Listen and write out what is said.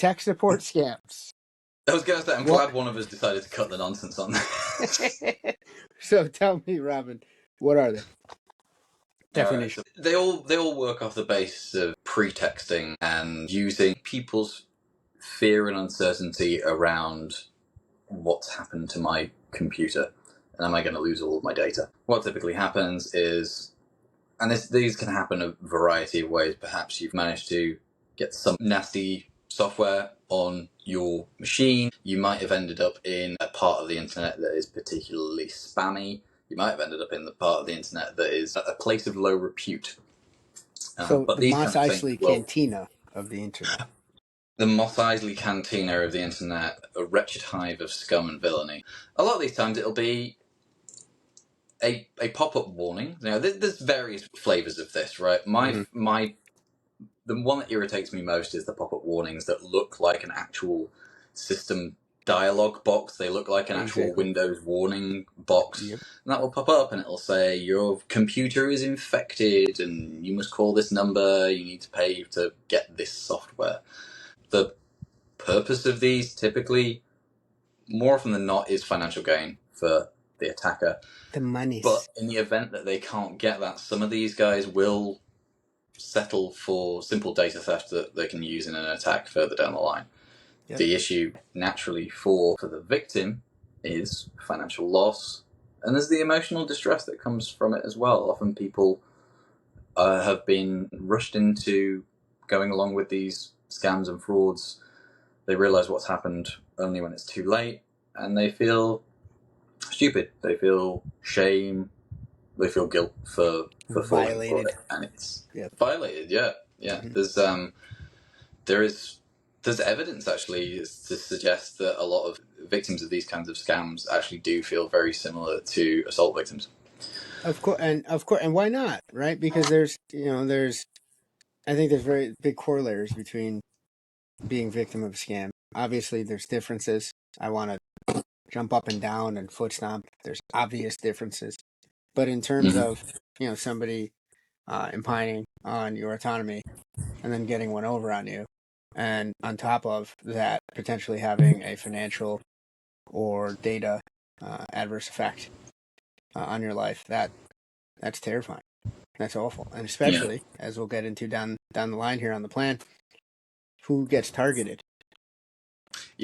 Tech support scams. I was going to say, I'm glad one of us decided to cut the nonsense on that. So tell me, Robin, what are they? Definition. They all work off the basis of pretexting and using people's fear and uncertainty around what's happened to my computer and am I going to lose all of my data. What typically happens is, and these can happen a variety of ways. Perhaps you've managed to get some nasty software on your machine. You might have ended up in a part of the internet that is particularly spammy. You might have ended up in the part of the internet that is a place of low repute. So but the Mos Eisley Cantina of the internet. The Mos Eisley Cantina of the internet, a wretched hive of scum and villainy. A lot of these times it'll be a pop-up warning. You know, there's various flavors of this, right? The one that irritates me most is the pop-up warnings that look like an actual system dialog box. They look like an actual Windows warning box. Yep. And that will pop up and it'll say, your computer is infected and you must call this number, you need to pay to get this software. The purpose of these typically, more often than not, is financial gain for the attacker. The money. But in the event that they can't get that, some of these guys will settle for simple data theft that they can use in an attack further down the line. Yep. The issue, naturally, for the victim is financial loss, and there's the emotional distress that comes from it as well. Often people have been rushed into going along with these scams and frauds. They realize what's happened only when it's too late, and they feel stupid. They feel shame. They feel guilt for violated. For it. And it's violated. Yeah. Mm-hmm. There's evidence actually to suggest that a lot of victims of these kinds of scams actually do feel very similar to assault victims. Of course, and why not, right? Because I think there's very big corollaries between being victim of a scam. Obviously, there's differences. I want to jump up and down and foot stomp. There's obvious differences. But in terms of, somebody impining on your autonomy and then getting one over on you, and on top of that, potentially having a financial or data adverse effect on your life, that's terrifying. That's awful. And especially, as we'll get into down the line here on the plan, who gets targeted? Yeah,